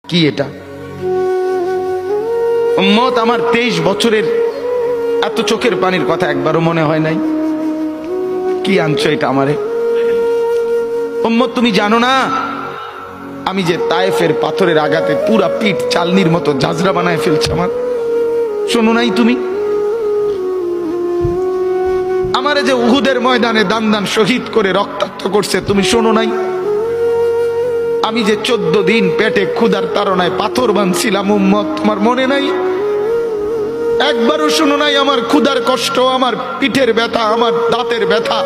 কি এটা? উম্মত আমার 23 বছরের এত চোখের পানির কথা একবারও মনে হয় নাই। কি আনছো এটা আমারে? উম্মত তুমি জানো না আমি যে তায়েফের পাথরের আঘাতে পুরা পিঠ চালনির মতো ঝাঁঝরা বানায় ফেলছে আমার? শোনো নাই তুমি? আমারে যে উহুদের ময়দানে দান দান শহীদ করে রক্তাক্ত করছে, তুমি শোনো নাই? আমি যে 14 দিন পেটে ক্ষুধার তাড়নায় পাথর বাঁধছিলাম, উম্মত তোমার মনে নাই? একবারও শোনো নাই আমার ক্ষুধার কষ্ট, আমার পিঠের ব্যথা, আমার দাঁতের ব্যথা,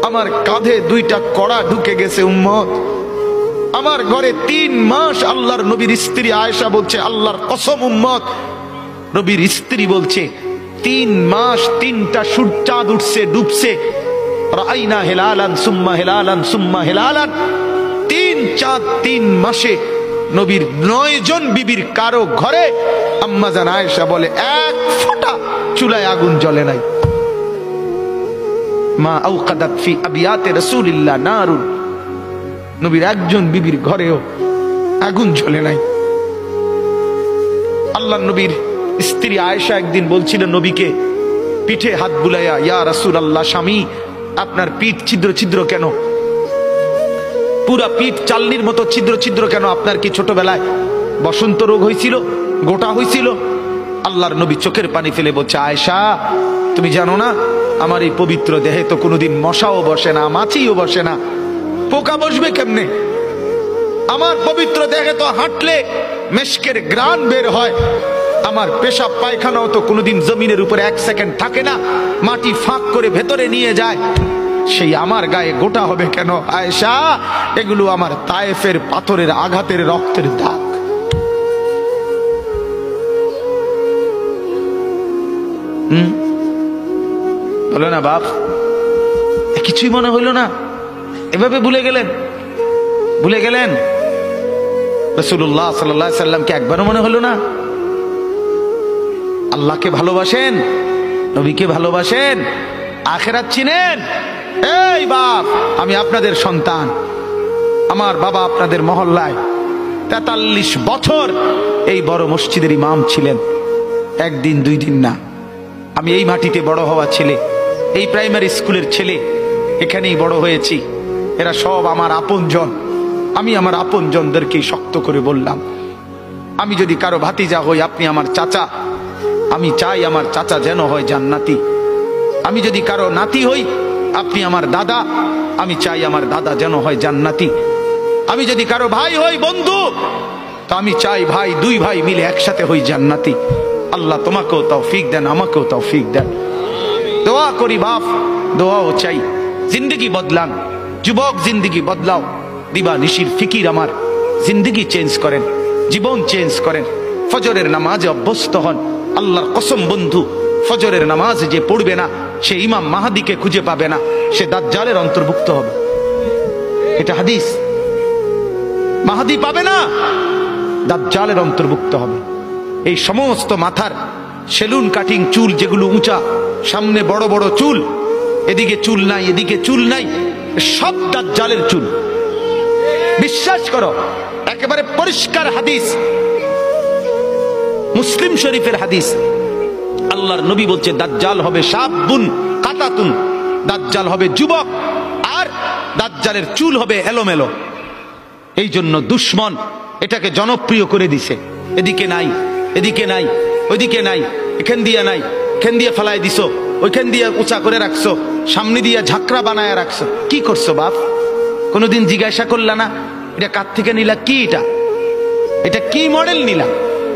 আমার কাঁধে 2টা কড়া ঢুকে গেছে? উম্মত আমার ঘরে 3 মাস আল্লাহর নবীর স্ত্রী আয়েশা বলছে, আল্লাহর কসম উম্মত, নবীর স্ত্রী বলছে 3 মাস 3টা সূর্যাদ উঠছে ডুবছে, রাইনা হেলালান সুম্মা হেলালান সুম্মা হেলালান। 3 চাঁদ 3 মাসে নবীর 9 জন বিবির কারো ঘরে আম্মা জান আয়েশা বলে 1 ফোঁটা চুলায় আগুন জ্বলে নাই। মা আওকাদাত ফি আবিয়াতে রাসূলিল্লাহ নারুন, নবীর একজন বিবির ঘরেও আগুন জ্বলে নাই। আল্লাহর নবীর স্ত্রী আয়েশা একদিন বলছিলেন নবীকে পিঠে হাত বুলাইয়া, ইয়া রাসূলুল্লাহ, স্বামী আপনার পিঠ ছিদ্র ছিদ্র কেন? পুরা পিঠ চালনির মতো ছিদ্র ছিদ্র কেন? আপনার কি ছোটবেলায় বসন্ত রোগ হয়েছিল, গোটা হয়েছিল? আল্লাহর নবী চোখের পানি ফেলে বলছে, আয়েশা তুমি জানো না আমার এই পবিত্র দেহে তো কোনোদিন মশাও বসে না, মাছিও বসে না, পোকা বসবে কেমনে? আমার পবিত্র দেহে তো হাঁটলে মেশকের গ্রান বের হয়, আমার পেশাব পায়খানাও তো কোনোদিন জমিনের উপরে 1 সেকেন্ড থাকে না, মাটি ফাঁক করে ভেতরে নিয়ে যায়, সেই আমার গায়ে গোটা হবে কেন? আয়েশা এগুলো আমার তায়েফের পাথরের আঘাতের রক্তের দাগ। বলো না বাপ, কিছুই মনে হইল না? এভাবে ভুলে গেলেন? ভুলে গেলেন রাসূলুল্লাহ সাল্লাল্লাহু আলাইহি সাল্লামকে একবারও মনে হলো না? আল্লাহকে ভালোবাসেন, নবীকে ভালোবাসেন, আখিরাত চিনেন? এই বাপ, আমি আপনাদের সন্তান, আমার বাবা আপনাদের মহল্লায় 43 বছর এই বড় মসজিদের ইমাম ছিলেন, 1 দিন 2 দিন না। আমি এই মাটিতে বড় হওয়া ছেলে, এই প্রাইমারি স্কুলের ছেলে, এখানেই বড় হয়েছি। এরা সব আমার আপনজন। আমি আমার আপনজনদেরকেই শক্ত করে বললাম, আমি যদি কারো ভাতিজা হই আপনি আমার চাচা, আমি চাই আমার চাচা যেন হয় জান্নাতি। আমি যদি কারো নাতি হই আপনি আমার দাদা, আমি চাই আমার দাদা যেন হয় জান্নাতি। আমি যদি কারো ভাই হই বন্ধু, তো আমি চাই ভাই 2 ভাই মিলে একসাথে হই জান্নাতি। আল্লাহ তোমাকেও তৌফিক দেন, আমাকেও তৌফিক দেন। দোয়া করি বাপ, দোয়াও চাই। জিন্দগি বদলান যুবক, জিন্দগি বদলাও। দিবা নিশির ফিকির আমার, জিন্দগি চেঞ্জ করেন, জীবন চেঞ্জ করেন। ফজরের নামাজে অভ্যস্ত হন। আল্লাহর কসম বন্ধু, ফজরের নামাজ যে পড়বে না সে ইমাম মাহাদিকে খুঁজে পাবে না, সে দাজ্জালের অন্তর্ভুক্ত হবে। এটা হাদিস। মাহাদি পাবে না, দাজ্জালের অন্তর্ভুক্ত হবে। এই সমস্ত মাথার সেলুন কাটিং চুল যেগুলো উঁচা, সামনে বড় বড় চুল, এদিকে চুল নাই এদিকে চুল নাই, সব দাজ্জালের চুল। বিশ্বাস করো, একেবারে পরিষ্কার হাদিস, মুসলিম শরীফের হাদিস। আল্লাহর নবী বলছে দাজ্জাল হবে শাবুন কাতাতুন, দাজ্জাল হবে যুবক, আর দাজ্জালের চুল হবে এলোমেলো। এই জন্য দুশ্মন এটাকে জনপ্রিয় করে দিছে। এদিকে নাই এদিকে নাই, ওইদিকে নাই, এখান দিয়ে নাই, এখান দিয়ে ফেলায় দিছো, ওইখান দিয়ে উঁচা করে রাখছো, সামনে দিয়ে ঝাঁকড়া বানায় রাখছো। কি করছো বাপ? কোনোদিন জিজ্ঞাসা করলা না এটা কার থেকে নিলা? কি এটা? এটা কি মডেল নিলা?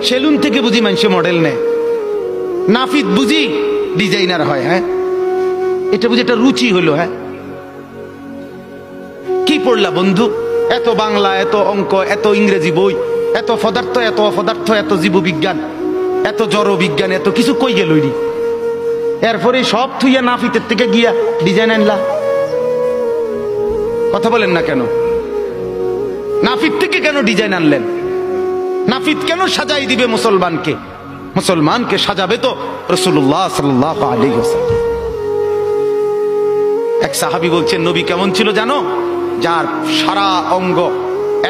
সেলুন থেকে বুঝি মানুষে মডেল নেয়? নাফিদ বুঝি ডিজাইনার হয়? হ্যাঁ, এটা বুঝি একটা রুচি হলো? হ্যাঁ, কি পড়লা বন্ধু? এত বাংলা, এত অঙ্ক, এত ইংরেজি বই, এত পদার্থ, এত অপদার্থ, এত জীববিজ্ঞান, এত জড় বিজ্ঞান, এত কিছু কই গেল? এরপরে সব থুইয়া নাফিতের থেকে গিয়া ডিজাইন আনলা। কথা বলেন না কেন? নাফিত থেকে কেন ডিজাইন আনলেন? নাফিত কেন সাজাই দিবে মুসলমানকে? মুসলমানকে সাজাবে তো রাসূলুল্লাহ সাল্লাল্লাহু আলাইহি ওয়াসাল্লাম। এক সাহাবী বলছেন নবী কেমন ছিল জানো? যার সারা অঙ্গ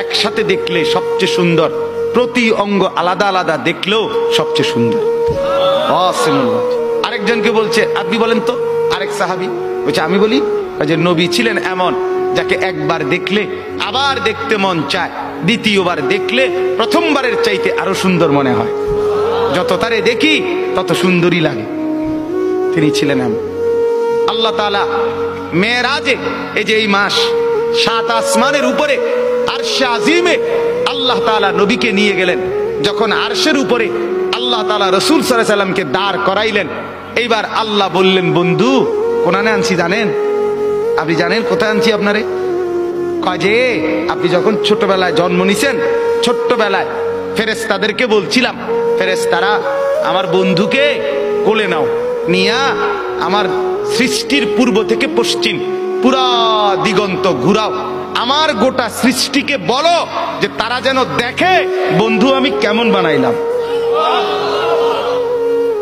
একসাথে দেখলে সবচেয়ে সুন্দর, প্রতি অঙ্গ আলাদা আলাদা দেখলেও সবচেয়ে সুন্দর। আরেকজনকে বলছে আপনি বলেন তো, আরেক সাহাবী বলছে আমি বলি যে নবী ছিলেন এমন যাকে একবার দেখলে আবার দেখতে মন চায়, দ্বিতীয়বার দেখলে প্রথমবারের চাইতে আরো সুন্দর মনে হয়, যত তারে দেখি তত সুন্দরই লাগে। তিনি ছিলেন এমন। আল্লাহ তাআলা মেরাজে, এই যে এই মাস, 7 আসমানের উপরে আরশে আজিমে আল্লাহ তাআলা নবীকে নিয়ে গেলেন। যখন আরশের উপরে আল্লাহ তাআলা রাসূল সাল্লাল্লাহু আলাইহি সাল্লামকে দাঁড় করাইলেন, এইবার আল্লাহ বললেন বন্ধু কোনানে আনছি জানেন? আপনি জানেন কোথায় আনছি আপনারে? কাজে আপনি যখন ছোটবেলায় জন্ম নিছেন, ছোট্টবেলায় ফেরেশতাদেরকে বলছিলাম, ফেরেশতারা আমার বন্ধুকে কোলে নাও, নিয়া আমার সৃষ্টির পূর্ব থেকে পশ্চিম পুরা দিগন্ত ঘুরাও, আমার গোটা সৃষ্টিকে বলো যে তারা যেন দেখে বন্ধু আমি কেমন বানাইলাম।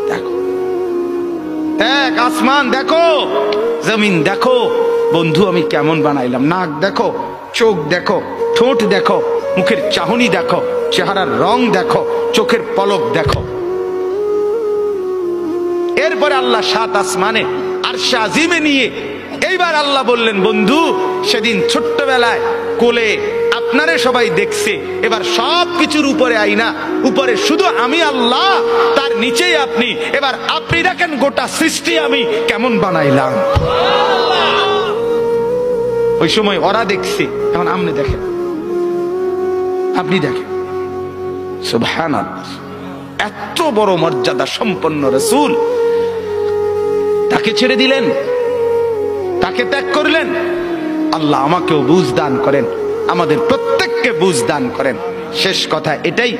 দেখো, এক আসমান দেখো, জমিন দেখো, বন্ধু আমি কেমন বানাইলাম। নাক দেখো, চোখ দেখো, ঠোঁট দেখো, মুখের চাহনি দেখো, চেহারার রং দেখো, চোখের পলক দেখো। এরপরে আল্লাহ 7 আসমানে আরশে আজিমে নিয়ে এইবার আল্লাহ বললেন বন্ধু সেদিন ছোট্টবেলায় কোলে আপনারে সবাই দেখছে, এবার সব কিছুর উপরে আইনা, উপরে শুধু আমি আল্লাহ, তার নিচেই আপনি, এবার আপনি দেখেন গোটা সৃষ্টি আমি কেমন বানাইলাম। ওই সময় ওরা দেখছে, এখন আপনি দেখেন, আপনি দেখেন। সুবহানাল্লাহ, এত বড় মর্যাদা সম্পন্ন রাসূল, তাকে ছেড়ে দিলেন, তাকে ত্যাগ করলেন। আল্লাহ আমাকেও বুঝ দান করেন, আমাদের প্রত্যেককে বুঝ দান করেন। শেষ কথা এটাই,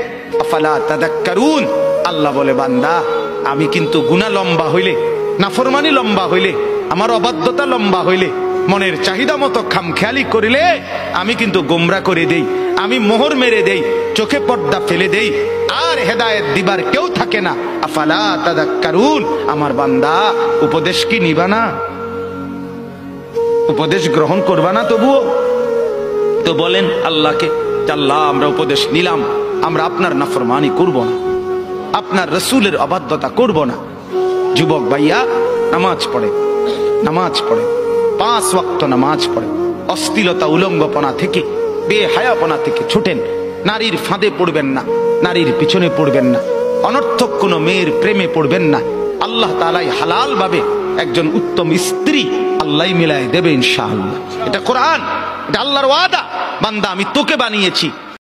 আফালা তাদাক্কারুন। আল্লাহ বলে বান্দা আমি কিন্তু গুনাহ লম্বা হইলে, নাফরমানি লম্বা হইলে, আমার অবাধ্যতা লম্বা হইলে, মনের চাহিদা মতো খামখেয়ালি করিলে আমি কিন্তু গোমরা করে দেই, আমি মোহর মেরে দেই, চোখে পর্দা ফেলে দেই, আর হেদায়েত দিবার কেউ থাকে না। আফালা তাদাক্কারুন। আমার বান্দা উপদেশ কি নিবা না? উপদেশ গ্রহণ করবা না? তবুও তো বলেন আল্লাহকে, আল্লাহ আমরা উপদেশ নিলাম, আমরা আপনার নাফরমানি করব না, আপনার রাসূলের অবাধ্যতা করব না। যুবক ভাইয়া নামাজ পড়ে, নামাজ পড়ে, 5 ওয়াক্ত নামাজ পড়ে, অশ্লীলতা উলঙ্গপনা থেকে, বেহায়াপনা থেকে ছুটেন, নারীর ফাঁদে পড়বেন না, নারীর পিছনে পড়বেন না, অনর্থক কোনো মেয়ের প্রেমে পড়বেন না। আল্লাহ তাআলাই হালাল ভাবে একজন উত্তম স্ত্রী আল্লাহ মিলাই দেবে ইনশাআল্লাহ। এটা কোরআন, এটা আল্লাহর ওয়াদা। বান্দা আমি তোকে বানিয়েছি,